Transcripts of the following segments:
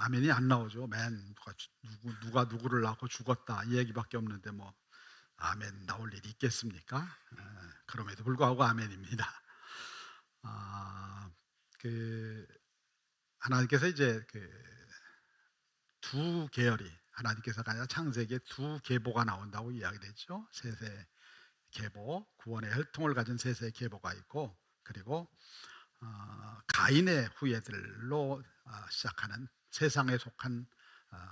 아멘이 안 나오죠. 누가 누구를 낳고 죽었다 이 얘기밖에 없는데 뭐 아멘 나올 일이 있겠습니까? 그럼에도 불구하고 아멘입니다. 아, 그 하나님께서 이제 두 계열이 하나님께서가 아니라 창세기에 두 계보가 나온다고 이야기되죠. 셋의 계보, 구원의 혈통을 가진 셋의 계보가 있고, 그리고 가인의 후예들로 시작하는 세상에 속한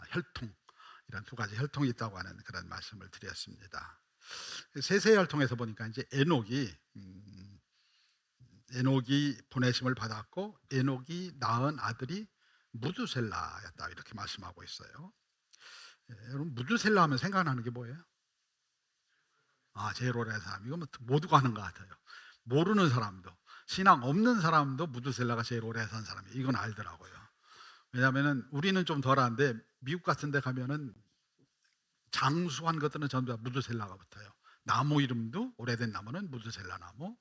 혈통, 이런 두 가지 혈통이 있다고 하는 그런 말씀을 드렸습니다. 셋의 혈통에서 보니까 이제 에녹이 보내심을 받았고, 에녹이 낳은 아들이 무두셀라였다 이렇게 말씀하고 있어요. 여러분 무두셀라 하면 생각나는 게 뭐예요? 제일 오래된 사람. 이거 뭐 모두가 아는 것 같아요. 모르는 사람도, 신앙 없는 사람도 무두셀라가 제일 오래 산 사람이에요. 이건 알더라고요. 왜냐하면 우리는 좀 덜한데 미국 같은 데 가면은 장수한 것들은 전부 다 무두셀라가 붙어요. 나무 이름도 오래된 나무는 무두셀라 나무,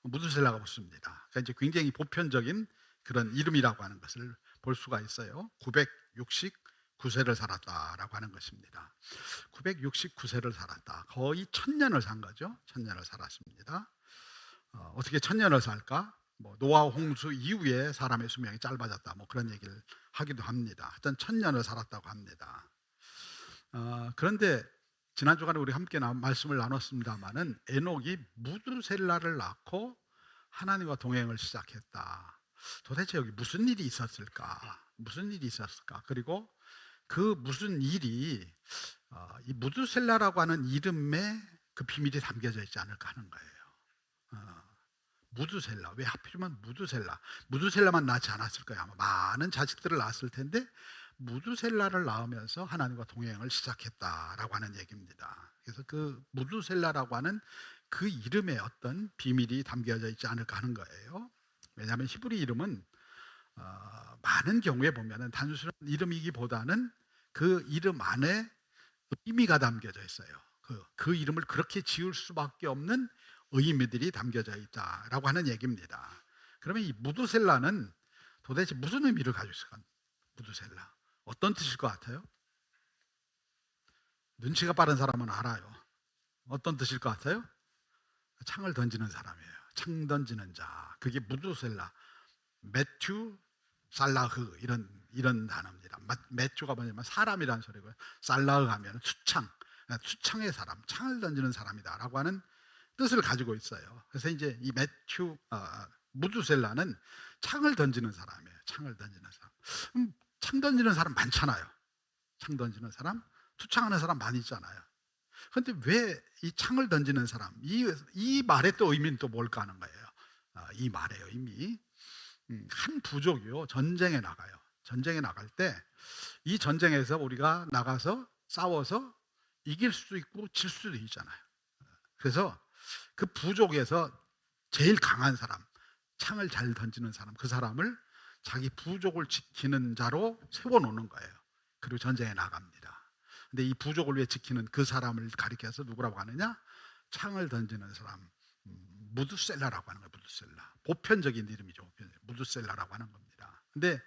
무두셀라가 붙습니다. 그러니까 이제 굉장히 보편적인 그런 이름이라고 하는 것을 볼 수가 있어요. 969세를 살았다라고 하는 것입니다. 969세를 살았다. 거의 1000년을 산 거죠. 1000년을 살았습니다. 어떻게 1000년을 살까? 뭐 노아 홍수 이후에 사람의 수명이 짧아졌다. 뭐 그런 얘기를 하기도 합니다. 하여튼 1000년을 살았다고 합니다. 그런데 지난 주간에 우리 함께 말씀을 나눴습니다마는 에녹이 무두셀라를 낳고 하나님과 동행을 시작했다. 도대체 여기 무슨 일이 있었을까? 무슨 일이 있었을까? 그리고 그 무슨 일이 이 무두셀라라고 하는 이름에 그 비밀이 담겨져 있지 않을까 하는 거예요. 무두셀라, 왜 하필이면 무두셀라만 낳지 않았을까요? 아마 많은 자식들을 낳았을 텐데 무두셀라를 낳으면서 하나님과 동행을 시작했다라고 하는 얘기입니다. 그래서 그 무두셀라라고 하는 그 이름에 어떤 비밀이 담겨져 있지 않을까 하는 거예요. 왜냐하면 히브리 이름은 많은 경우에 보면은 단순한 이름이기보다는 그 이름 안에 의미가 담겨져 있어요. 그 이름을 그렇게 지을 수밖에 없는 의미들이 담겨져 있다라고 하는 얘기입니다. 그러면 이 무두셀라는 도대체 무슨 의미를 가지고 있을까? 무두셀라 어떤 뜻일 것 같아요? 눈치가 빠른 사람은 알아요. 어떤 뜻일 것 같아요? 창을 던지는 사람이에요. 창 던지는 자. 그게 무두셀라, 매튜 살라흐 이런 단어입니다. 매튜가 뭐냐면 사람이라는 소리고요. 살라흐 하면 수창의 사람, 창을 던지는 사람이다라고 하는 뜻을 가지고 있어요. 그래서 이제 이 무두셀라는 창을 던지는 사람이에요. 창을 던지는 사람. 창 던지는 사람 많잖아요. 창 던지는 사람, 투창하는 사람 많이 있잖아요. 그런데 왜 이 창을 던지는 사람, 이 말의 또 의미는 또 뭘까 하는 거예요. 이 말의 의미, 한 부족이요 전쟁에 나가요. 전쟁에 나갈 때 이 전쟁에서 우리가 나가서 싸워서 이길 수도 있고 질 수도 있잖아요. 그래서 그 부족에서 제일 강한 사람, 창을 잘 던지는 사람, 그 사람을 자기 부족을 지키는 자로 세워놓는 거예요. 그리고 전쟁에 나갑니다. 근데 이 부족을 위해 지키는 그 사람을 가리켜서 누구라고 하느냐? 창을 던지는 사람, 무두셀라라고 하는 거예요. 무두셀라, 보편적인 이름이죠. 무두셀라라고 하는 겁니다. 근데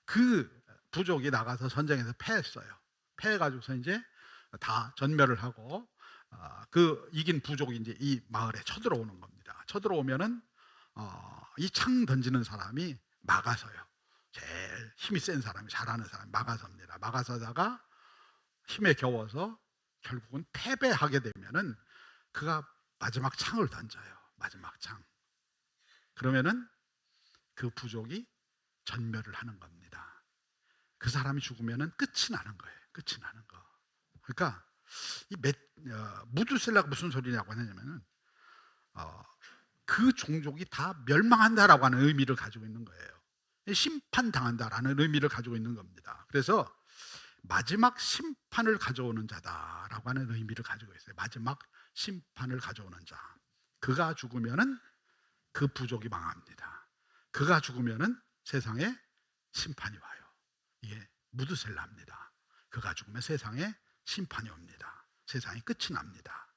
그 부족이 나가서 전쟁에서 패했어요. 패해가지고서 이제 다 전멸을 하고 그 이긴 부족이 이제 이 마을에 쳐들어오는 겁니다. 쳐들어오면은 이 창 던지는 사람이 막아서요. 제일 힘이 센 사람이, 잘하는 사람이 막아섭니다. 막아서다가 힘에 겨워서 결국은 패배하게 되면은 그가 마지막 창을 던져요. 마지막 창. 그러면은 그 부족이 전멸을 하는 겁니다. 그 사람이 죽으면은 끝이 나는 거예요. 끝이 나는 거. 그러니까 이 무두셀라가 무슨 소리냐고 하냐면은 그 종족이 다 멸망한다라고 하는 의미를 가지고 있는 거예요. 심판당한다라는 의미를 가지고 있는 겁니다. 그래서 마지막 심판을 가져오는 자다라고 하는 의미를 가지고 있어요. 마지막 심판을 가져오는 자. 그가 죽으면은 그 부족이 망합니다. 그가 죽으면은 세상에 심판이 와요. 이게 무드셀라입니다. 그가 죽으면 세상에 심판이 옵니다. 세상이 끝이 납니다.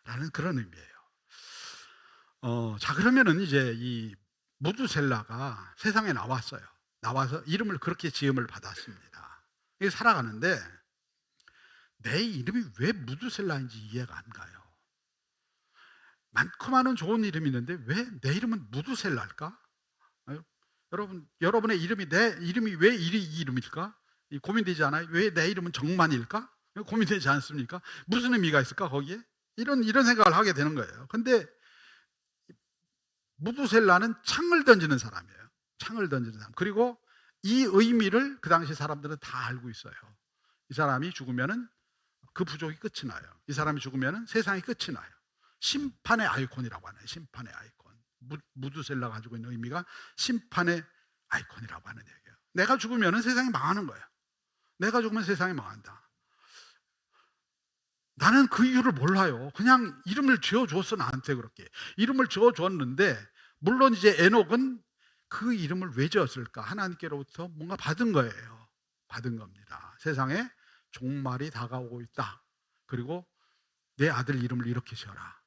라는 그런 의미예요. 자, 그러면은 이제 이 무두셀라가 세상에 나왔어요. 나와서 이름을 그렇게 지음을 받았습니다. 살아가는데 내 이름이 왜 무두셀라인지 이해가 안 가요. 많고 많은 좋은 이름이 있는데 왜 내 이름은 무두셀라일까? 여러분의 이름이 내 이름이 왜 이 이름일까? 고민되지 않아요? 왜 내 이름은 정만일까? 고민되지 않습니까? 무슨 의미가 있을까 거기에? 이런 생각을 하게 되는 거예요. 근데 무두셀라는 창을 던지는 사람이에요. 창을 던지는 사람. 그리고 이 의미를 그 당시 사람들은 다 알고 있어요. 이 사람이 죽으면은 그 부족이 끝이 나요. 이 사람이 죽으면은 세상이 끝이 나요. 심판의 아이콘이라고 하네요. 심판의 아이콘. 무두셀라가 가지고 있는 의미가 심판의 아이콘이라고 하는 얘기예요. 내가 죽으면은 세상이 망하는 거예요. 내가 죽으면 세상이 망한다. 나는 그 이유를 몰라요. 그냥 이름을 지어줬어, 나한테 그렇게. 이름을 지어줬는데, 물론 이제 에녹은 그 이름을 왜 지었을까? 하나님께로부터 뭔가 받은 거예요. 받은 겁니다. 세상에 종말이 다가오고 있다. 그리고 내 아들 이름을 이렇게 지어라.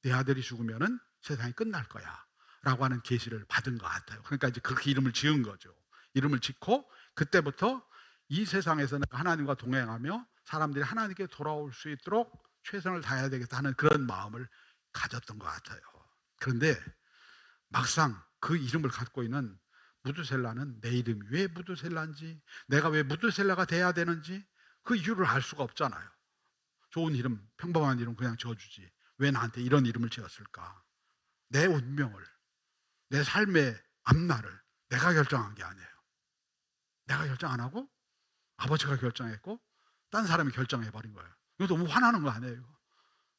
내 아들이 죽으면은 세상이 끝날 거야. 라고 하는 계시를 받은 것 같아요. 그러니까 이제 그렇게 이름을 지은 거죠. 이름을 짓고, 그때부터 이 세상에서는 하나님과 동행하며 사람들이 하나님께 돌아올 수 있도록 최선을 다해야 되겠다 하는 그런 마음을 가졌던 것 같아요. 그런데 막상 그 이름을 갖고 있는 무두셀라는 내 이름이 왜 무두셀라인지, 내가 왜 무두셀라가 돼야 되는지 그 이유를 알 수가 없잖아요. 좋은 이름, 평범한 이름 그냥 지어주지 왜 나한테 이런 이름을 지었을까? 내 운명을, 내 삶의 앞날을 내가 결정한 게 아니에요. 내가 결정 안 하고 아버지가 결정했고 딴 사람이 결정해버린 거예요. 이거 너무 화나는 거 아니에요?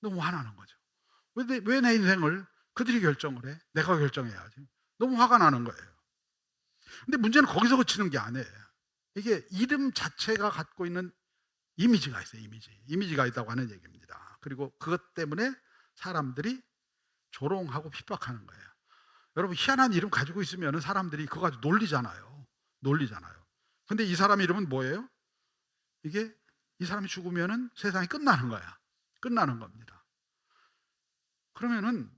너무 화나는 거죠. 왜 내 인생을 그들이 결정을 해? 내가 결정해야지. 너무 화가 나는 거예요. 근데 문제는 거기서 그치는 게 아니에요. 이게 이름 자체가 갖고 있는 이미지가 있어요. 이미지가 있다고 하는 얘기입니다. 그리고 그것 때문에 사람들이 조롱하고 핍박하는 거예요. 여러분, 희한한 이름 가지고 있으면 사람들이 그거 가지고 놀리잖아요. 근데 이 사람 이름은 뭐예요? 이게 이 사람이 죽으면은 세상이 끝나는 거야. 끝나는 겁니다. 그러면은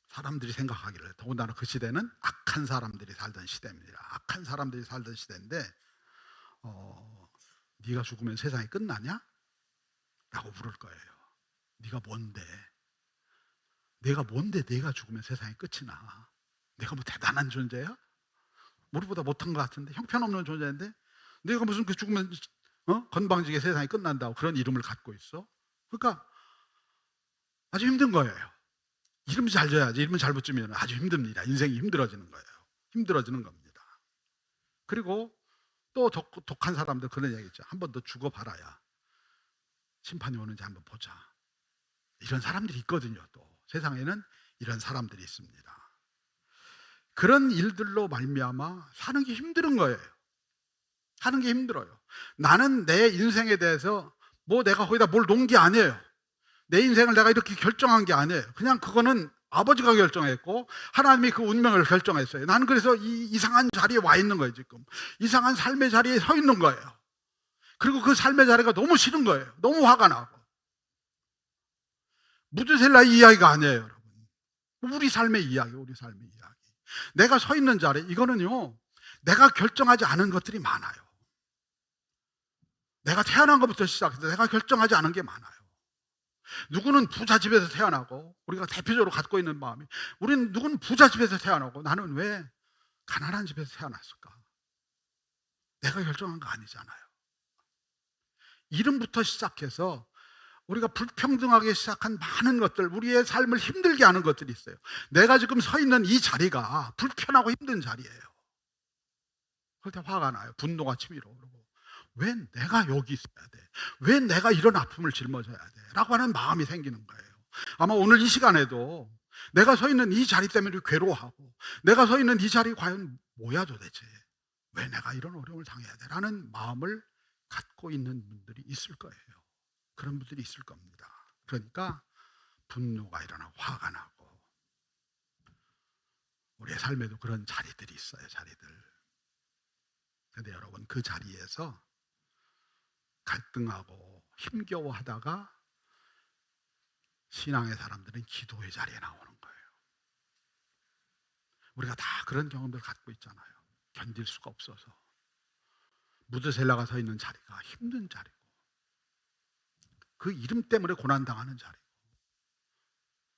사람들이 생각하기를, 더군다나 그 시대는 악한 사람들이 살던 시대입니다. 악한 사람들이 살던 시대인데 네가 죽으면 세상이 끝나냐? 라고 물을 거예요. 네가 뭔데? 내가 뭔데 내가 죽으면 세상이 끝이 나? 내가 뭐 대단한 존재야? 우리보다 못한 것 같은데, 형편없는 존재인데 내가 무슨 그 죽으면 건방지게 세상이 끝난다고 그런 이름을 갖고 있어? 그러니까 아주 힘든 거예요. 이름 잘 져야지. 이름을 잘 붙이면 아주 힘듭니다. 인생이 힘들어지는 거예요. 힘들어지는 겁니다. 그리고 또 독한 사람들 그런 얘기 있죠. 한 번 더 죽어봐라야 심판이 오는지 한번 보자. 이런 사람들이 있거든요. 또 세상에는 이런 사람들이 있습니다. 그런 일들로 말미암아 사는 게 힘든 거예요. 사는 게 힘들어요. 나는 내 인생에 대해서 뭐 내가 거기다 뭘 놓은 게 아니에요. 내 인생을 내가 이렇게 결정한 게 아니에요. 그냥 그거는 아버지가 결정했고 하나님이 그 운명을 결정했어요. 나는 그래서 이 이상한 자리에 와 있는 거예요. 지금 이상한 삶의 자리에 서 있는 거예요. 그리고 그 삶의 자리가 너무 싫은 거예요. 너무 화가 나고. 무드셀라 이야기가 아니에요, 여러분. 우리 삶의 이야기. 내가 서 있는 자리, 이거는요, 내가 결정하지 않은 것들이 많아요. 내가 태어난 것부터 시작해서 내가 결정하지 않은 게 많아요. 누구는 부자 집에서 태어나고, 우리가 대표적으로 갖고 있는 마음이, 누구는 부자 집에서 태어나고 나는 왜 가난한 집에서 태어났을까? 내가 결정한 거 아니잖아요. 이름부터 시작해서 우리가 불평등하게 시작한 많은 것들, 우리의 삶을 힘들게 하는 것들이 있어요. 내가 지금 서 있는 이 자리가 불편하고 힘든 자리예요. 그럴 때 화가 나요. 분노가 치밀어 오르고, 왜 내가 여기 있어야 돼? 왜 내가 이런 아픔을 짊어져야 돼? 라고 하는 마음이 생기는 거예요. 아마 오늘 이 시간에도 내가 서 있는 이 자리 때문에 괴로워하고, 내가 서 있는 이 자리 과연 뭐야 도대체? 왜 내가 이런 어려움을 당해야 돼? 라는 마음을 갖고 있는 분들이 있을 거예요. 그런 분들이 있을 겁니다. 그러니까 분노가 일어나고 화가 나고, 우리의 삶에도 그런 자리들이 있어요. 자리들. 그런데 여러분, 그 자리에서 갈등하고 힘겨워하다가 신앙의 사람들은 기도의 자리에 나오는 거예요. 우리가 다 그런 경험들 갖고 있잖아요. 견딜 수가 없어서 무드셀라가 서 있는 자리가 힘든 자리고, 그 이름 때문에 고난당하는 자리고,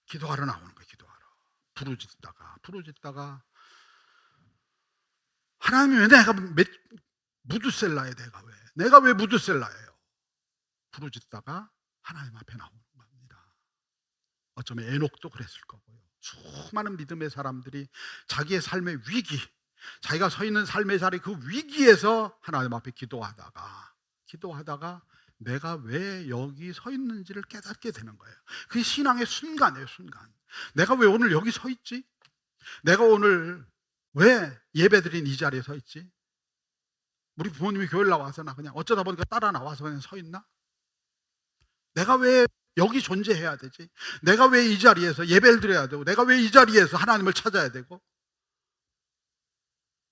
기도하러 나오는 거예요. 기도하러 부르짖다가 하나님, 왜 무드셀라에 내가 왜 무드셀라예요? 부르짖다가 하나님 앞에 나오는 겁니다. 어쩌면 에녹도 그랬을 거고요. 수많은 믿음의 사람들이 자기의 삶의 위기, 자기가 서 있는 삶의 자리, 그 위기에서 하나님 앞에 기도하다가 내가 왜 여기 서 있는지를 깨닫게 되는 거예요. 그게 신앙의 순간이에요. 순간. 내가 왜 오늘 여기 서 있지? 내가 오늘 왜 예배드린 이 자리에 서 있지? 우리 부모님이 교회를 나와서 나 그냥 어쩌다 보니까 따라 나와서 그냥 서 있나? 내가 왜 여기 존재해야 되지? 내가 왜 이 자리에서 예배를 드려야 되고, 내가 왜 이 자리에서 하나님을 찾아야 되고?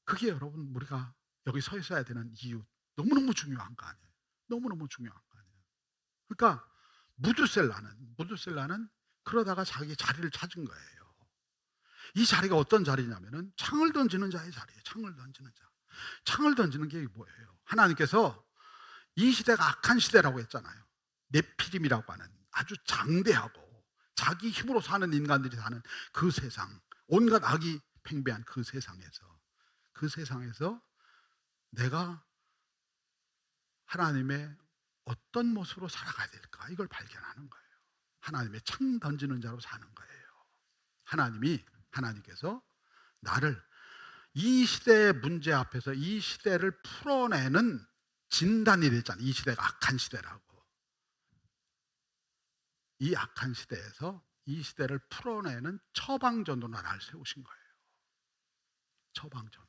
그게 여러분, 우리가 여기 서 있어야 되는 이유, 너무너무 중요한 거 아니에요? 너무너무 중요한 거 아니에요? 그러니까 무드셀라는 그러다가 자기 자리를 찾은 거예요. 이 자리가 어떤 자리냐면은 창을 던지는 자의 자리예요. 창을 던지는 자. 창을 던지는 게 뭐예요? 하나님께서 이 시대가 악한 시대라고 했잖아요. 네피림이라고 하는 아주 장대하고 자기 힘으로 사는 인간들이 사는 그 세상, 온갖 악이 팽배한 그 세상에서 내가 하나님의 어떤 모습으로 살아가야 될까, 이걸 발견하는 거예요. 하나님의 창 던지는 자로 사는 거예요. 하나님께서 나를 이 시대의 문제 앞에서 이 시대를 풀어내는 진단이 됐잖아요. 이 시대가 악한 시대라고. 이 악한 시대에서 이 시대를 풀어내는 처방전으로 나를 세우신 거예요. 처방전으로.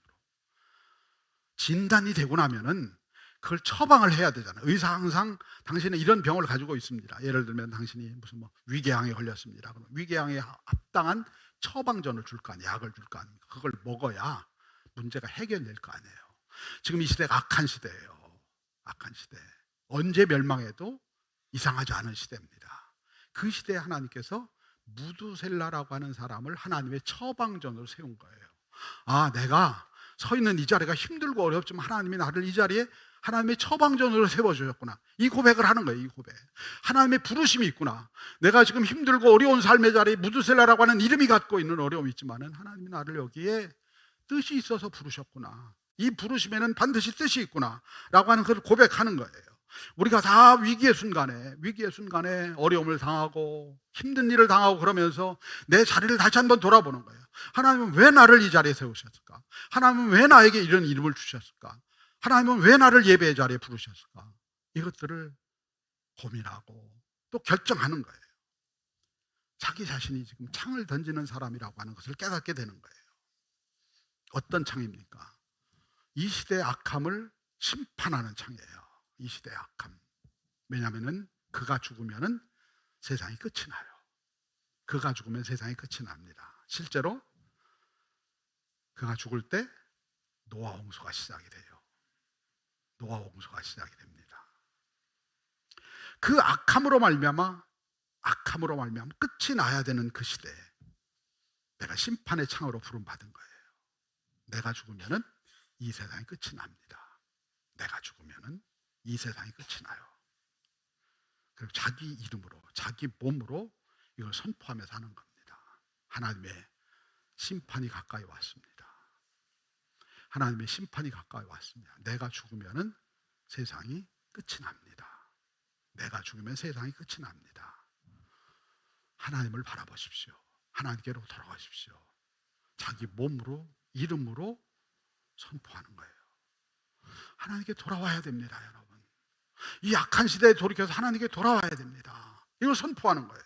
진단이 되고 나면은 그걸 처방을 해야 되잖아요. 의사 항상 당신은 이런 병을 가지고 있습니다. 예를 들면 당신이 무슨 위궤양에 걸렸습니다. 그럼 위궤양에 합당한 처방전을 줄 거 아니에요. 약을 줄 거 아니에요. 그걸 먹어야 문제가 해결될 거 아니에요. 지금 이 시대가 악한 시대예요. 악한 시대. 언제 멸망해도 이상하지 않은 시대입니다. 그 시대에 하나님께서 무드셀라라고 하는 사람을 하나님의 처방전으로 세운 거예요. 아, 내가 서 있는 이 자리가 힘들고 어렵지만 하나님이 나를 이 자리에 하나님의 처방전으로 세워주셨구나. 이 고백을 하는 거예요. 이 고백. 하나님의 부르심이 있구나. 내가 지금 힘들고 어려운 삶의 자리에 무드셀라라고 하는 이름이 갖고 있는 어려움이 있지만은 하나님이 나를 여기에 뜻이 있어서 부르셨구나. 이 부르심에는 반드시 뜻이 있구나 라고 하는 걸 고백하는 거예요. 우리가 다 위기의 순간에 어려움을 당하고 힘든 일을 당하고 그러면서 내 자리를 다시 한번 돌아보는 거예요. 하나님은 왜 나를 이 자리에 세우셨을까? 하나님은 왜 나에게 이런 이름을 주셨을까? 하나님은 왜 나를 예배의 자리에 부르셨을까? 이것들을 고민하고 또 결정하는 거예요. 자기 자신이 지금 창을 던지는 사람이라고 하는 것을 깨닫게 되는 거예요. 어떤 창입니까? 이 시대의 악함을 심판하는 창이에요. 이 시대의 악함. 왜냐하면 그가 죽으면 세상이 끝이 나요. 그가 죽으면 세상이 끝이 납니다. 실제로 그가 죽을 때 노아 홍수가 시작이 돼요. 노아 홍수가 시작이 됩니다. 그 악함으로 말미암아 끝이 나야 되는 그 시대에 내가 심판의 창으로 부름받은 거예요. 내가 죽으면 이 세상이 끝이 납니다. 내가 죽으면 이 세상이 끝이 나요. 그리고 자기 이름으로, 자기 몸으로 이걸 선포하며 사는 겁니다. 하나님의 심판이 가까이 왔습니다. 하나님의 심판이 가까이 왔습니다. 내가 죽으면 세상이 끝이 납니다. 내가 죽으면 세상이 끝이 납니다. 하나님을 바라보십시오. 하나님께로 돌아가십시오. 자기 몸으로, 이름으로 선포하는 거예요. 하나님께 돌아와야 됩니다, 여러분. 이 악한 시대에 돌이켜서 하나님께 돌아와야 됩니다. 이걸 선포하는 거예요.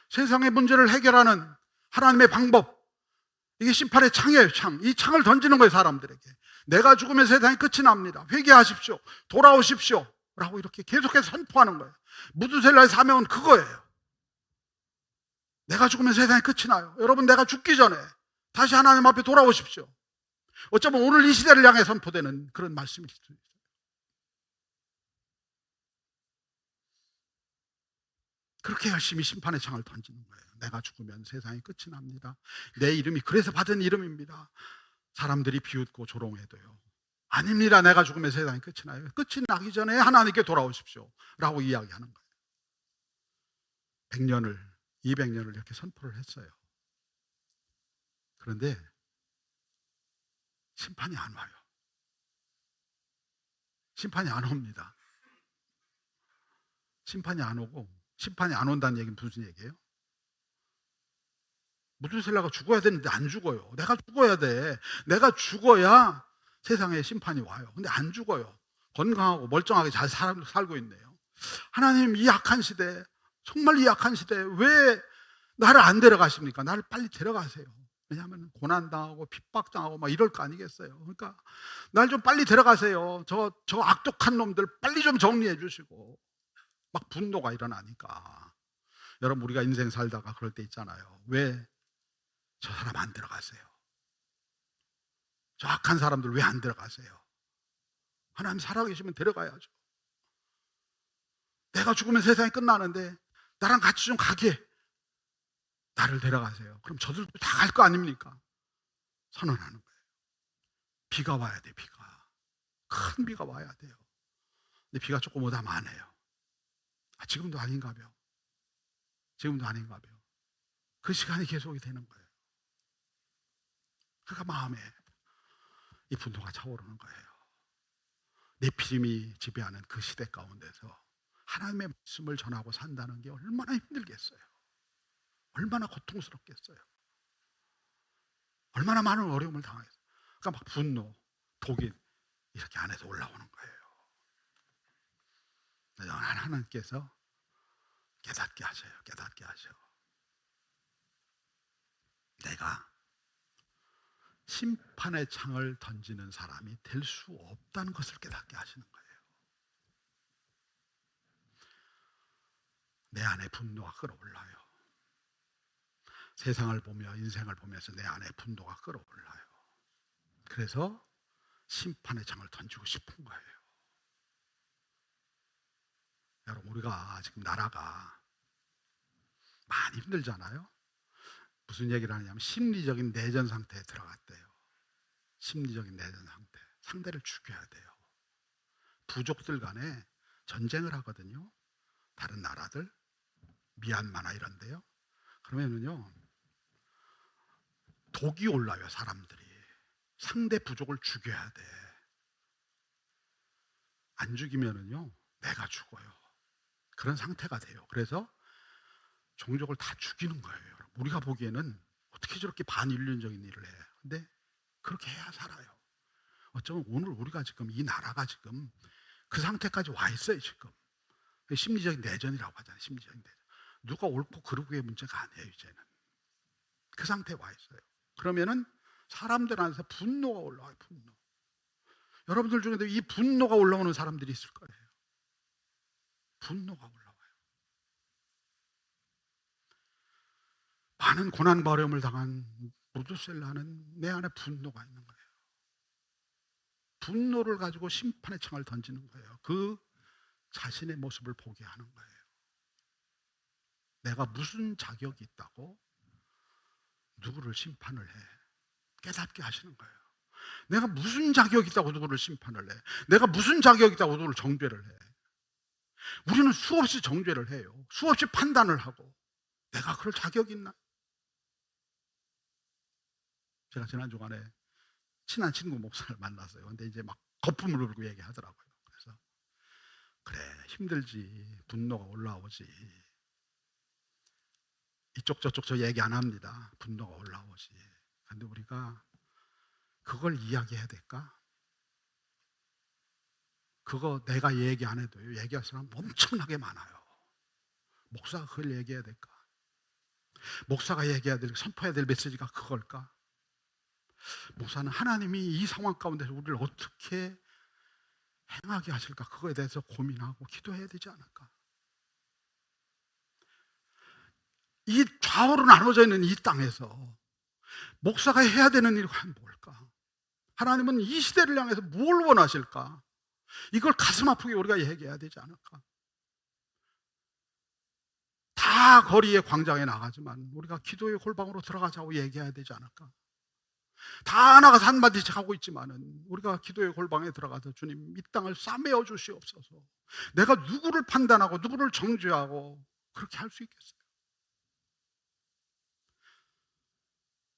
세상의 문제를 해결하는 하나님의 방법, 이게 심판의 창이에요. 창. 이 창을 던지는 거예요, 사람들에게. 내가 죽으면 세상이 끝이 납니다. 회개하십시오. 돌아오십시오. 라고 이렇게 계속해서 선포하는 거예요. 무드셀라의 사명은 그거예요. 내가 죽으면 세상이 끝이 나요. 여러분, 내가 죽기 전에 다시 하나님 앞에 돌아오십시오. 어쩌면 오늘 이 시대를 향해 선포되는 그런 말씀일 수도 있어요. 그렇게 열심히 심판의 창을 던지는 거예요. 내가 죽으면 세상이 끝이 납니다. 내 이름이 그래서 받은 이름입니다. 사람들이 비웃고 조롱해도요, 아닙니다. 내가 죽으면 세상이 끝이 나요. 끝이 나기 전에 하나님께 돌아오십시오 라고 이야기하는 거예요. 100년을 200년을 이렇게 선포를 했어요. 그런데 심판이 안 와요. 심판이 안 옵니다. 심판이 안 오고, 심판이 안 온다는 얘기는 무슨 얘기예요? 무두셀라가 죽어야 되는데 안 죽어요. 내가 죽어야 돼. 내가 죽어야 세상에 심판이 와요. 근데 안 죽어요. 건강하고 멀쩡하게 잘 살고 있네요. 하나님, 이 약한 시대, 정말 이 약한 시대에 왜 나를 안 데려가십니까? 나를 빨리 데려가세요. 왜냐하면 고난당하고 핍박당하고 막 이럴 거 아니겠어요. 그러니까 날 좀 빨리 데려가세요. 저 악독한 놈들 빨리 좀 정리해 주시고. 막 분노가 일어나니까. 여러분, 우리가 인생 살다가 그럴 때 있잖아요. 왜 저 사람 안 들어가세요? 저 악한 사람들 왜 안 들어가세요? 하나님 살아계시면 데려가야죠. 내가 죽으면 세상이 끝나는데 나랑 같이 좀 가게, 나를 데려가세요. 그럼 저들도 다 갈 거 아닙니까? 선언하는 거예요. 비가 와야 돼. 비가 큰 비가 와야 돼요. 근데 비가 조금 오다 마네요. 지금도 아닌가 봐요. 지금도 아닌가 봐요. 그 시간이 계속이 되는 거예요. 그러니까 마음에 이 분노가 차오르는 거예요. 네피림이 지배하는 그 시대 가운데서 하나님의 말씀을 전하고 산다는 게 얼마나 힘들겠어요. 얼마나 고통스럽겠어요. 얼마나 많은 어려움을 당하겠어요. 그러니까 막 분노, 독이 이렇게 안에서 올라오는 거예요. 하나님께서 깨닫게 하셔요. 깨닫게 하셔. 내가 심판의 창을 던지는 사람이 될 수 없다는 것을 깨닫게 하시는 거예요. 내 안에 분노가 끌어올라요. 세상을 보며 인생을 보면서 내 안에 분노가 끌어올라요. 그래서 심판의 창을 던지고 싶은 거예요. 여러분, 우리가 지금 나라가 많이 힘들잖아요. 무슨 얘기를 하냐면 심리적인 내전 상태에 들어갔대요. 심리적인 내전 상태. 상대를 죽여야 돼요. 부족들 간에 전쟁을 하거든요. 다른 나라들, 미얀마나 이런데요. 그러면은요, 독이 올라요. 사람들이 상대 부족을 죽여야 돼. 안 죽이면은요, 내가 죽어요. 그런 상태가 돼요. 그래서 종족을 다 죽이는 거예요. 우리가 보기에는 어떻게 저렇게 반인륜적인 일을 해. 근데 그렇게 해야 살아요. 어쩌면 오늘 우리가 지금 이 나라가 지금 그 상태까지 와 있어요. 지금 심리적인 내전이라고 하잖아요. 심리적인 내전. 누가 옳고 그르고의 문제가 아니에요. 이제는 그 상태에 와 있어요. 그러면은 사람들 안에서 분노가 올라와요. 분노. 여러분들 중에도 이 분노가 올라오는 사람들이 있을 거예요. 분노가 올라와요. 많은 고난과 어려움을 당한 무두셀라는 내 안에 분노가 있는 거예요. 분노를 가지고 심판의 창을 던지는 거예요. 그 자신의 모습을 보게 하는 거예요. 내가 무슨 자격이 있다고 누구를 심판을 해? 깨닫게 하시는 거예요. 내가 무슨 자격이 있다고 누구를 심판을 해? 내가 무슨 자격이 있다고 누구를 정죄를 해? 우리는 수없이 정죄를 해요. 수없이 판단을 하고. 내가 그럴 자격이 있나? 제가 지난 주간에 친한 친구 목사를 만났어요. 근데 이제 막 거품을 울고 얘기하더라고요. 그래서 그래, 힘들지. 분노가 올라오지. 이쪽 저쪽 저 얘기 안 합니다. 분노가 올라오지. 근데 우리가 그걸 이야기해야 될까? 그거 내가 얘기 안 해도요, 얘기할 사람 엄청나게 많아요. 목사가 그걸 얘기해야 될까? 목사가 얘기해야 될, 선포해야 될 메시지가 그걸까? 목사는 하나님이 이 상황 가운데서 우리를 어떻게 행하게 하실까? 그거에 대해서 고민하고 기도해야 되지 않을까? 이 좌우로 나눠져 있는 이 땅에서 목사가 해야 되는 일이 과연 뭘까? 하나님은 이 시대를 향해서 뭘 원하실까? 이걸 가슴 아프게 우리가 얘기해야 되지 않을까? 다 거리에 광장에 나가지만 우리가 기도의 골방으로 들어가자고 얘기해야 되지 않을까? 다 나가서 한마디씩 하고 있지만은 우리가 기도의 골방에 들어가서 주님 이 땅을 싸매어 주시옵소서. 내가 누구를 판단하고 누구를 정죄하고 그렇게 할 수 있겠어요?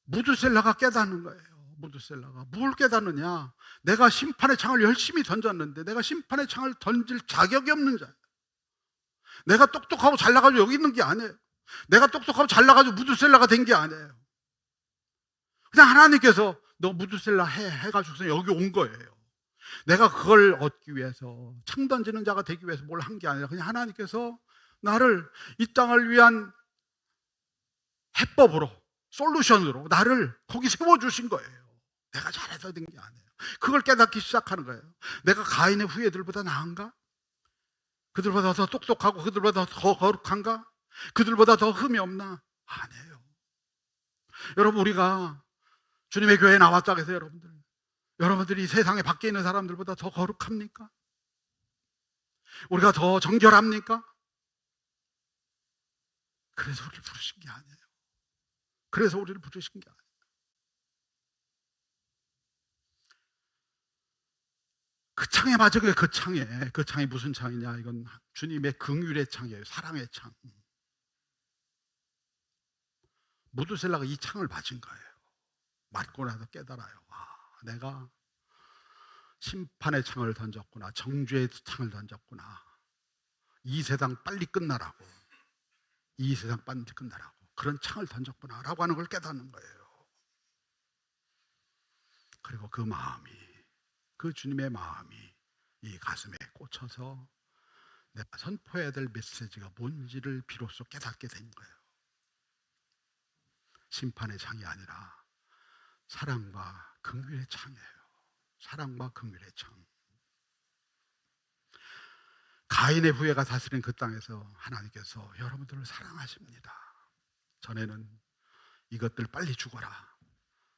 무드셀라가 깨닫는 거예요. 무드셀라가 뭘 깨닫느냐? 내가 심판의 창을 열심히 던졌는데 내가 심판의 창을 던질 자격이 없는 자예요. 내가 똑똑하고 잘나가지고 여기 있는 게 아니에요. 내가 똑똑하고 잘나가지고 무드셀라가 된 게 아니에요. 그냥 하나님께서 너 무드셀라 해가지고서 여기 온 거예요. 내가 그걸 얻기 위해서 창 던지는 자가 되기 위해서 뭘 한 게 아니라 그냥 하나님께서 나를 이 땅을 위한 해법으로, 솔루션으로 나를 거기 세워주신 거예요. 내가 잘해서 된 게 아니에요. 그걸 깨닫기 시작하는 거예요. 내가 가인의 후예들보다 나은가? 그들보다 더 똑똑하고 그들보다 더 거룩한가? 그들보다 더 흠이 없나? 아니에요. 여러분, 우리가 주님의 교회에 나왔다고 해서 여러분들이 세상에 밖에 있는 사람들보다 더 거룩합니까? 우리가 더 정결합니까? 그래서 우리를 부르신 게 아니에요. 그래서 우리를 부르신 게 아니에요. 그 창에 맞은 거예요. 그 창이 무슨 창이냐? 이건 주님의 긍휼의 창이에요. 사랑의 창. 무드셀라가 이 창을 맞은 거예요. 맞고 나서 깨달아요. 내가 심판의 창을 던졌구나. 정죄의 창을 던졌구나. 이 세상 빨리 끝나라고. 이 세상 빨리 끝나라고. 그런 창을 던졌구나 라고 하는 걸 깨닫는 거예요. 그리고 그 마음이, 그 주님의 마음이 이 가슴에 꽂혀서 내가 선포해야 될 메시지가 뭔지를 비로소 깨닫게 된 거예요. 심판의 창이 아니라 사랑과 긍휼의 창이에요. 사랑과 긍휼의 창. 가인의 후예가 다스린 그 땅에서 하나님께서 여러분들을 사랑하십니다. 전에는 이것들 빨리 죽어라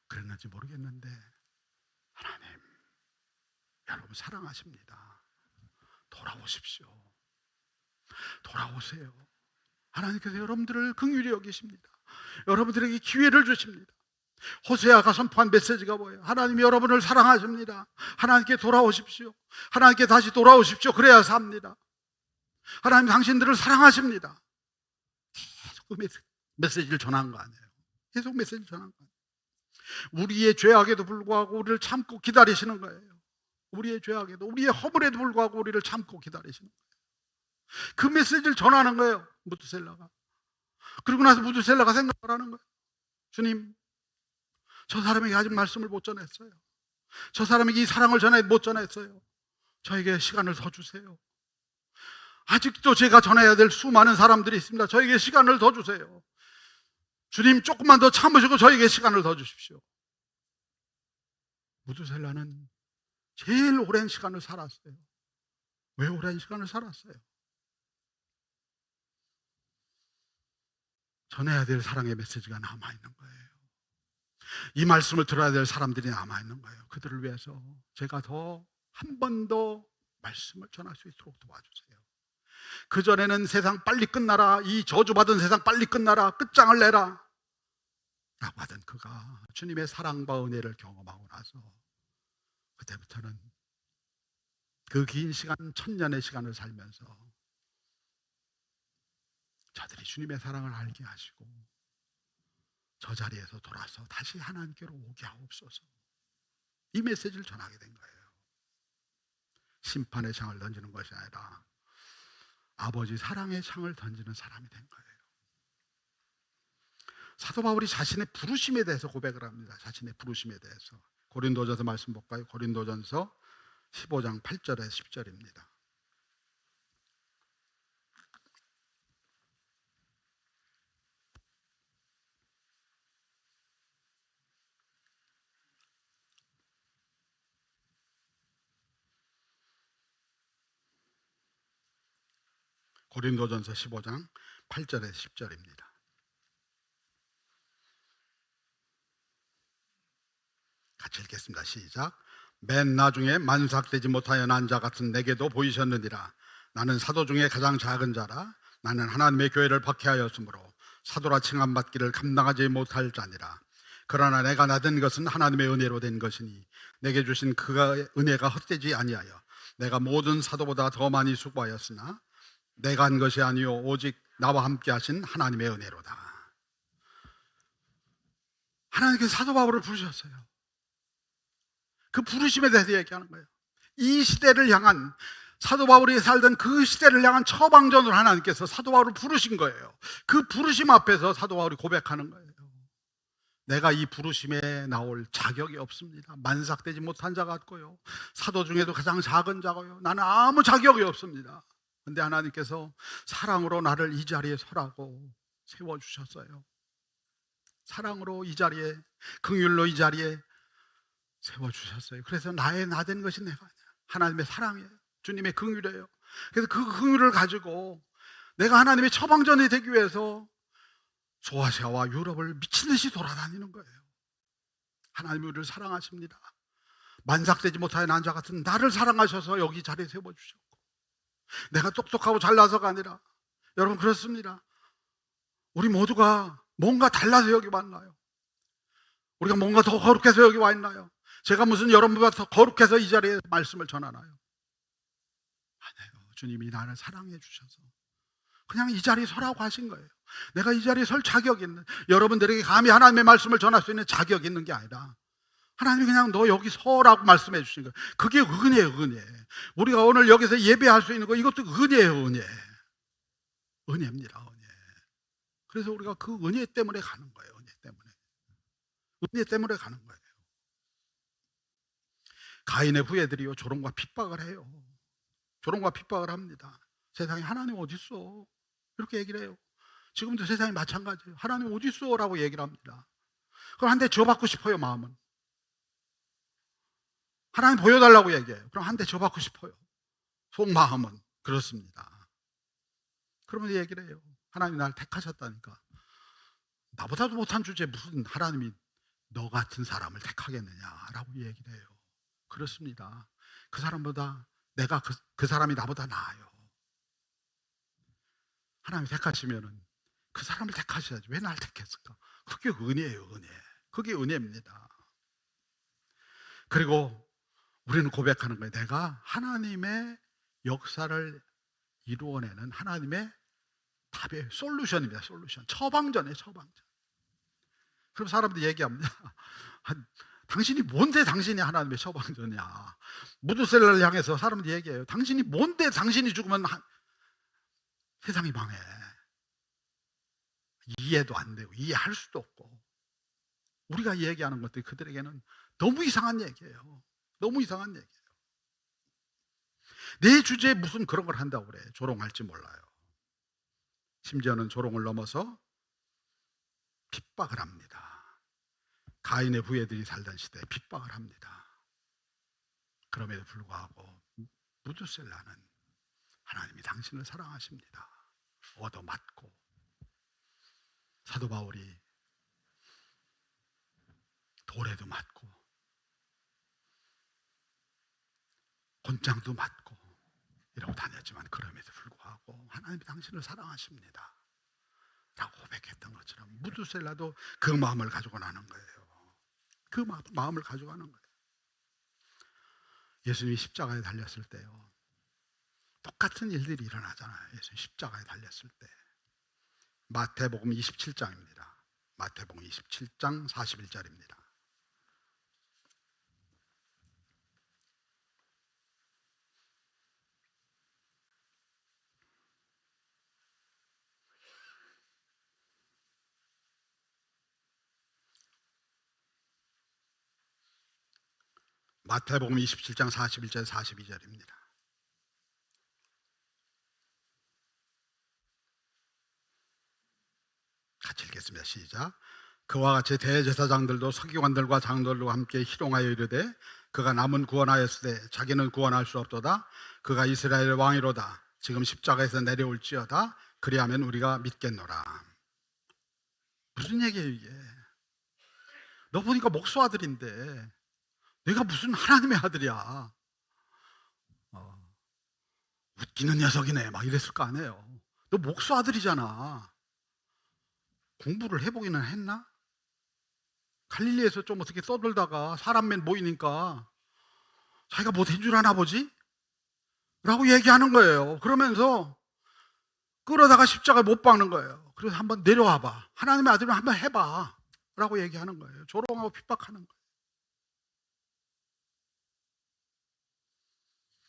그랬는지 모르겠는데 하나님, 여러분 사랑하십니다. 돌아오십시오. 돌아오세요. 하나님께서 여러분들을 긍휼히 여기십니다. 여러분들에게 기회를 주십니다. 호세아가 선포한 메시지가 뭐예요? 하나님이 여러분을 사랑하십니다. 하나님께 돌아오십시오. 하나님께 다시 돌아오십시오. 그래야 삽니다. 하나님 당신들을 사랑하십니다. 계속 그 메시지를 전한 거 아니에요. 계속 메시지를 전한 거 아니에요. 우리의 죄악에도 불구하고 우리를 참고 기다리시는 거예요. 우리의 죄악에도, 우리의 허물에도 불구하고 우리를 참고 기다리시는 거예요. 그 메시지를 전하는 거예요, 무드셀라가. 그리고 나서 무드셀라가 생각을 하는 거예요. 주님, 저 사람에게 아직 말씀을 못 전했어요. 저 사람에게 이 사랑을 못 전했어요. 저에게 시간을 더 주세요. 아직도 제가 전해야 될 수많은 사람들이 있습니다. 저에게 시간을 더 주세요. 주님, 조금만 더 참으시고 저에게 시간을 더 주십시오. 무드셀라는 제일 오랜 시간을 살았어요. 왜 오랜 시간을 살았어요? 전해야 될 사랑의 메시지가 남아있는 거예요. 이 말씀을 들어야 될 사람들이 남아있는 거예요. 그들을 위해서 제가 한 번 더 말씀을 전할 수 있도록 도와주세요. 그전에는 세상 빨리 끝나라, 이 저주받은 세상 빨리 끝나라, 끝장을 내라 라고 하던 그가 주님의 사랑과 은혜를 경험하고 나서 그때부터는 그 긴 시간, 1000년의 시간을 살면서 저들이 주님의 사랑을 알게 하시고 저 자리에서 돌아서 다시 하나님께로 오게 하옵소서, 이 메시지를 전하게 된 거예요. 심판의 창을 던지는 것이 아니라 아버지 사랑의 창을 던지는 사람이 된 거예요. 사도 바울이 자신의 부르심에 대해서 고백을 합니다. 자신의 부르심에 대해서 고린도전서 말씀 볼까요? 고린도전서 15장 8절에 10절입니다. 고린도전서 15장 8절에 10절입니다. 같이 읽겠습니다. 시작. 맨 나중에 만삭되지 못하여 난 자 같은 내게도 보이셨느니라. 나는 사도 중에 가장 작은 자라. 나는 하나님의 교회를 박해하였으므로 사도라 칭함받기를 감당하지 못할 자니라. 그러나 내가 나된 것은 하나님의 은혜로 된 것이니 내게 주신 그가 은혜가 헛되지 아니하여 내가 모든 사도보다 더 많이 수고하였으나 내가 한 것이 아니요 오직 나와 함께 하신 하나님의 은혜로다. 하나님께서 사도 바울을 부르셨어요. 그 부르심에 대해서 얘기하는 거예요. 이 시대를 향한, 사도 바울이 살던 그 시대를 향한 처방전으로 하나님께서 사도 바울을 부르신 거예요. 그 부르심 앞에서 사도 바울이 고백하는 거예요. 내가 이 부르심에 나올 자격이 없습니다. 만삭되지 못한 자 같고요, 사도 중에도 가장 작은 자고요, 나는 아무 자격이 없습니다. 그런데 하나님께서 사랑으로 나를 이 자리에 서라고 세워주셨어요. 사랑으로 이 자리에, 긍휼로 이 자리에 세워주셨어요. 그래서 나의 나된 것이 내가 아니야. 하나님의 사랑이에요. 주님의 긍휼이에요. 그래서 그 긍휼을 가지고 내가 하나님의 처방전이 되기 위해서 소아시아와 유럽을 미친 듯이 돌아다니는 거예요. 하나님이 우리를 사랑하십니다. 만삭되지 못하여 난 자 같은 나를 사랑하셔서 여기 자리에 세워주셨고, 내가 똑똑하고 잘나서가 아니라, 여러분 그렇습니다. 우리 모두가 뭔가 달라서 여기 왔나요? 우리가 뭔가 더 거룩해서 여기 와 있나요? 제가 무슨 여러분보다 더 거룩해서 이 자리에 말씀을 전하나요? 아니에요. 주님이 나를 사랑해 주셔서 그냥 이 자리에 서라고 하신 거예요. 내가 이 자리에 설 자격이 있는, 여러분들에게 감히 하나님의 말씀을 전할 수 있는 자격이 있는 게 아니라 하나님이 그냥 너 여기 서라고 말씀해 주신 거예요. 그게 은혜예요, 은혜. 우리가 오늘 여기서 예배할 수 있는 거, 이것도 은혜예요, 은혜. 은혜입니다, 은혜. 그래서 우리가 그 은혜 때문에 가는 거예요, 은혜 때문에. 은혜 때문에 가는 거예요. 가인의 후예들이요, 조롱과 핍박을 해요. 조롱과 핍박을 합니다. 세상에 하나님 어디 있어? 이렇게 얘기를 해요. 지금도 세상이 마찬가지예요. 하나님 어디 있어? 라고 얘기를 합니다. 그럼 한 대 줘받고 싶어요, 마음은. 하나님 보여달라고 얘기해요. 그럼 한 대 줘받고 싶어요. 속마음은 그렇습니다. 그러면 얘기를 해요. 하나님이 날 택하셨다니까. 나보다도 못한 주제에 무슨 하나님이 너 같은 사람을 택하겠느냐라고 얘기를 해요. 그렇습니다. 그 사람보다 내가 그 사람이 나보다 나아요. 하나님이 택하시면은 그 사람을 택하셔야지 왜 날 택했을까? 그게 은혜예요, 은혜. 그게 은혜입니다. 그리고 우리는 고백하는 거예요. 내가 하나님의 역사를 이루어내는 하나님의 답의 솔루션입니다. 솔루션. 처방전이에요, 처방전. 그럼 사람들이 얘기합니다. 당신이 뭔데 당신이 하나님의 처방전이야. 무드셀라를 향해서 사람들이 얘기해요. 당신이 뭔데 당신이 죽으면 세상이 망해. 이해도 안 되고 이해할 수도 없고, 우리가 얘기하는 것들이 그들에게는 너무 이상한 얘기예요. 너무 이상한 얘기예요. 내 주제에 무슨 그런 걸 한다고 그래. 조롱할지 몰라요. 심지어는 조롱을 넘어서 핍박을 합니다. 가인의 후예들이 살던 시대에 핍박을 합니다. 그럼에도 불구하고 무드셀라는 하나님이 당신을 사랑하십니다. 얻어맞고, 사도 바울이 돌에도 맞고 곤장도 맞고 이러고 다녔지만 그럼에도 불구하고 하나님이 당신을 사랑하십니다 라고 고백했던 것처럼 무드셀라도 그 마음을 가지고 나는 거예요. 그 마음을 가지고 가는 거예요. 예수님이 십자가에 달렸을 때요, 똑같은 일들이 일어나잖아요. 예수님 십자가에 달렸을 때. 마태복음 27장입니다. 마태복음 27장 41절입니다. 마태복음 27장 41절 42절입니다. 같이 읽겠습니다. 시작. 그와 같이 대제사장들도 서기관들과 장로들과 함께 희롱하여 이르되 그가 남은 구원하였을 때 자기는 구원할 수 없도다. 그가 이스라엘 왕이로다. 지금 십자가에서 내려올지어다. 그리하면 우리가 믿겠노라. 무슨 얘기예요 이게? 너 보니까 목수 아들인데 내가 무슨 하나님의 아들이야. 웃기는 녀석이네 막 이랬을 거 아니에요. 너 목수 아들이잖아. 공부를 해보기는 했나? 갈릴리에서 좀 어떻게 떠들다가 사람 맨 모이니까 자기가 못 해줄 아나 보지? 라고 얘기하는 거예요. 그러면서 끌어다가 십자가에 못 박는 거예요. 그래서 한번 내려와 봐. 하나님의 아들이면 한번 해봐. 라고 얘기하는 거예요. 조롱하고 핍박하는 거예요.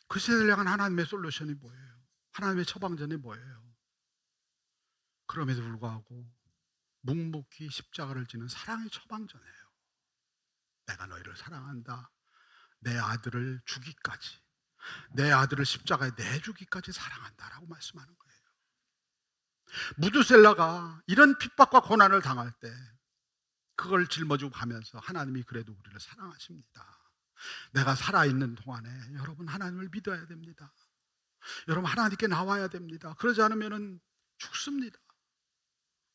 그 시대를 향한 하나님의 솔루션이 뭐예요? 하나님의 처방전이 뭐예요? 그럼에도 불구하고 묵묵히 십자가를 지는 사랑의 처방전이에요. 내가 너희를 사랑한다. 내 아들을 주기까지, 내 아들을 십자가에 내주기까지 사랑한다라고 말씀하는 거예요. 무드셀라가 이런 핍박과 고난을 당할 때 그걸 짊어지고 가면서 하나님이 그래도 우리를 사랑하십니다. 내가 살아있는 동안에 여러분 하나님을 믿어야 됩니다. 여러분 하나님께 나와야 됩니다. 그러지 않으면 죽습니다.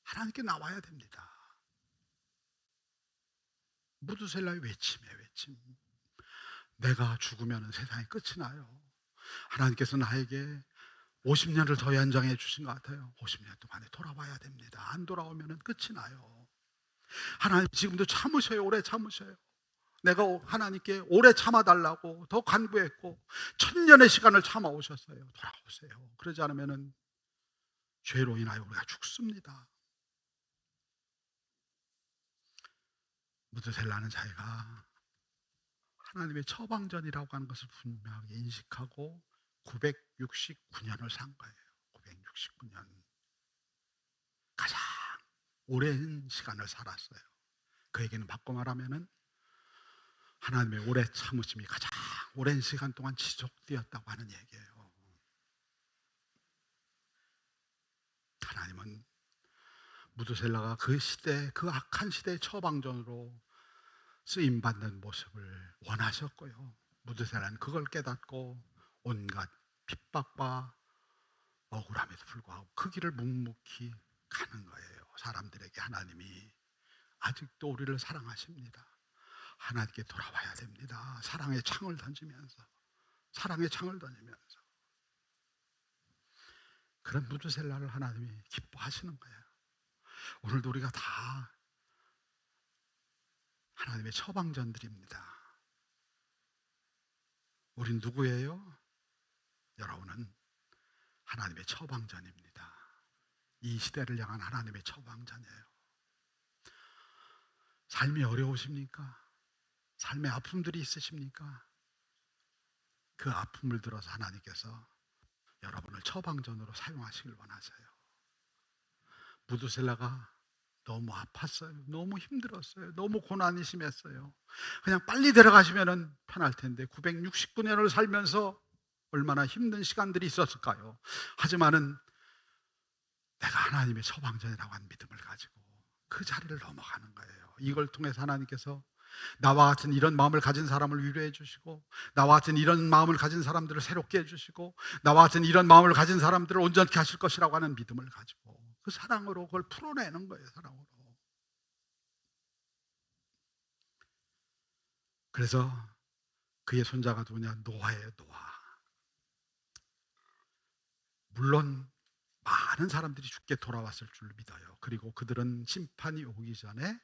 하나님께 나와야 됩니다. 무드셀라의 외침이에요. 외침. 내가 죽으면 세상이 끝이 나요. 하나님께서 나에게 50년을 더 연장해 주신 것 같아요. 50년 동안에 돌아와야 됩니다. 안 돌아오면 끝이 나요. 하나님 지금도 참으셔요. 오래 참으셔요. 내가 하나님께 오래 참아달라고 더 간구했고 1000년의 시간을 참아오셨어요. 돌아오세요. 그러지 않으면 죄로 인하여 우리가 죽습니다. 무드셀라는 자기가 하나님의 처방전이라고 하는 것을 분명하게 인식하고 969년을 산 거예요. 969년. 가장 오랜 시간을 살았어요. 그에게는 바꿔 말하면은 하나님의 오래 참으심이 가장 오랜 시간 동안 지속되었다고 하는 얘기예요. 하나님은 무드셀라가 그 시대, 그 악한 시대의 처방전으로 쓰임받는 모습을 원하셨고요. 무드셀라는 그걸 깨닫고 온갖 핍박과 억울함에도 불구하고 그 길을 묵묵히 가는 거예요. 사람들에게 하나님이 아직도 우리를 사랑하십니다. 하나님께 돌아와야 됩니다. 사랑의 창을 던지면서, 사랑의 창을 던지면서. 그런 무드셀라를 하나님이 기뻐하시는 거예요. 오늘도 우리가 다 하나님의 처방전들입니다. 우린 누구예요? 여러분은 하나님의 처방전입니다. 이 시대를 향한 하나님의 처방전이에요. 삶이 어려우십니까? 삶의 아픔들이 있으십니까? 그 아픔을 들어서 하나님께서 여러분을 처방전으로 사용하시길 원하세요. 무드셀라가 너무 아팠어요. 너무 힘들었어요. 너무 고난이 심했어요. 그냥 빨리 데려가시면 편할 텐데 969년을 살면서 얼마나 힘든 시간들이 있었을까요? 하지만은 내가 하나님의 처방전이라고 하는 믿음을 가지고 그 자리를 넘어가는 거예요. 이걸 통해서 하나님께서 나와 같은 이런 마음을 가진 사람을 위로해 주시고, 나와 같은 이런 마음을 가진 사람들을 새롭게 해주시고, 나와 같은 이런 마음을 가진 사람들을 온전케 하실 것이라고 하는 믿음을 가지고 그 사랑으로 그걸 풀어내는 거예요. 사랑으로. 그래서 그의 손자가 누구냐? 노아예요. 노아. 물론 많은 사람들이 죽게 돌아왔을 줄 믿어요. 그리고 그들은 심판이 오기 전에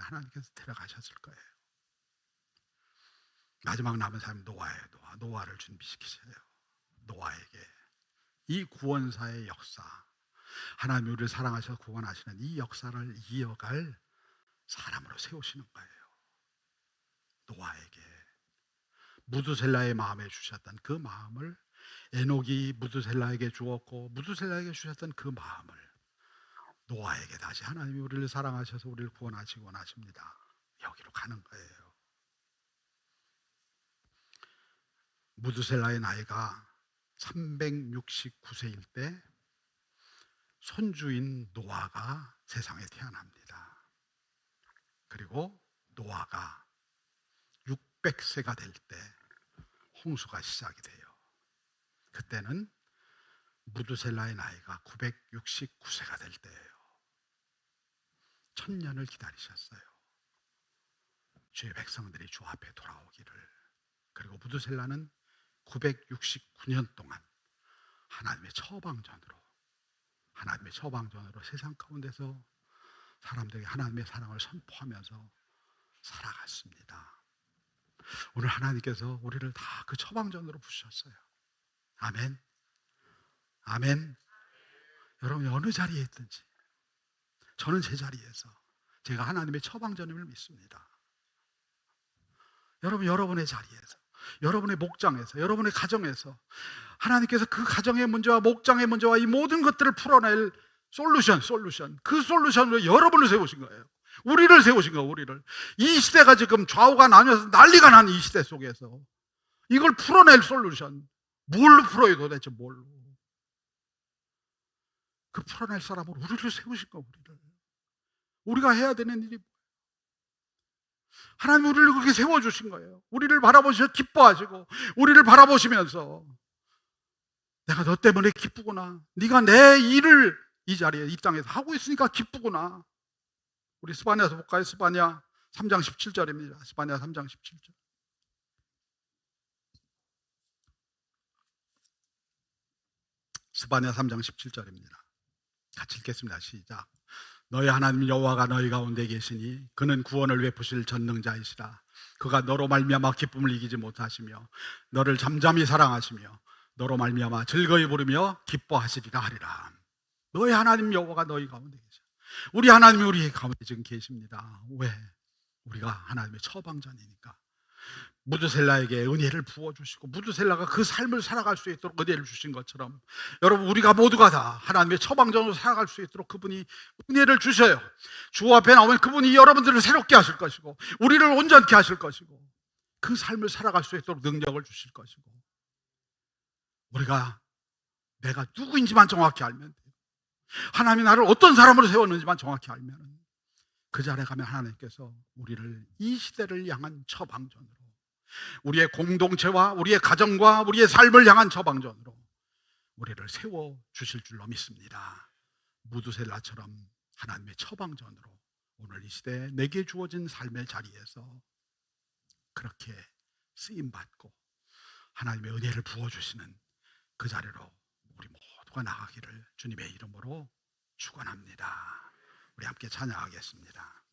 하나님께서 데려가셨을 거예요. 마지막 남은 사람이 노아예요. 노아를 준비시키세요. 노아에게 이 구원사의 역사, 하나님 우리를 사랑하셔서 구원하시는 이 역사를 이어갈 사람으로 세우시는 거예요. 노아에게 무드셀라의 마음에 주셨던 그 마음을 에녹이 무드셀라에게 주었고, 무드셀라에게 주셨던 그 마음을 노아에게 다시 하나님이 우리를 사랑하셔서 우리를 구원하시기 원하십니다. 여기로 가는 거예요. 무드셀라의 나이가 369세일 때 손주인 노아가 세상에 태어납니다. 그리고 노아가 600세가 될 때 홍수가 시작이 돼요. 그때는 무드셀라의 나이가 969세가 될 때예요. 1000년을 기다리셨어요. 주의 백성들이 주 앞에 돌아오기를. 그리고 무드셀라는 969년 동안 하나님의 처방전으로 세상 가운데서 사람들에게 하나님의 사랑을 선포하면서 살아갔습니다. 오늘 하나님께서 우리를 다 그 처방전으로 부르셨어요. 아멘. 아멘. 여러분이 어느 자리에 있든지 저는 제 자리에서 제가 하나님의 처방전임을 믿습니다. 여러분, 여러분의 자리에서, 여러분의 목장에서, 여러분의 가정에서 하나님께서 그 가정의 문제와 목장의 문제와 이 모든 것들을 풀어낼 솔루션, 그 솔루션으로 여러분을 세우신 거예요. 우리를 세우신 거예요. 우리를. 이 시대가 지금 좌우가 나뉘어서 난리가 난 이 시대 속에서 이걸 풀어낼 솔루션, 뭘로 풀어요 도대체? 뭘로? 그 풀어낼 사람으로 우리를 세우신 거예요. 우리가 해야 되는 일이, 하나님 우리를 그렇게 세워주신 거예요. 우리를 바라보시며 기뻐하시고, 우리를 바라보시면서 내가 너 때문에 기쁘구나, 네가 내 일을 이 자리에 이 땅에서 하고 있으니까 기쁘구나. 우리 스바냐서 볼까요? 스바냐 3장 17절입니다. 스바냐 3장 17절. 스바냐 3장 17절입니다. 같이 읽겠습니다. 시작. 너희 하나님 여호와가 너희 가운데 계시니 그는 구원을 베푸실 전능자이시라. 그가 너로 말미암아 기쁨을 이기지 못하시며 너를 잠잠히 사랑하시며 너로 말미암아 즐거이 부르며 기뻐하시리라 하리라. 너희 하나님 여호와가 너희 가운데 계셔. 우리 하나님이 우리 가운데 지금 계십니다. 왜? 우리가 하나님의 처방전이니까. 무드셀라에게 은혜를 부어주시고 무드셀라가 그 삶을 살아갈 수 있도록 은혜를 주신 것처럼, 여러분 우리가 모두가 다 하나님의 처방전으로 살아갈 수 있도록 그분이 은혜를 주셔요. 주 앞에 나오면 그분이 여러분들을 새롭게 하실 것이고 우리를 온전케 하실 것이고 그 삶을 살아갈 수 있도록 능력을 주실 것이고, 우리가 내가 누구인지만 정확히 알면 돼요. 하나님이 나를 어떤 사람으로 세웠는지만 정확히 알면 그 자리에 가면 하나님께서 우리를 이 시대를 향한 처방전으로, 우리의 공동체와 우리의 가정과 우리의 삶을 향한 처방전으로 우리를 세워주실 줄로 믿습니다. 무드셀라처럼 하나님의 처방전으로 오늘 이 시대에 내게 주어진 삶의 자리에서 그렇게 쓰임받고 하나님의 은혜를 부어주시는 그 자리로 우리 모두가 나가기를 주님의 이름으로 축원합니다. 우리 함께 찬양하겠습니다.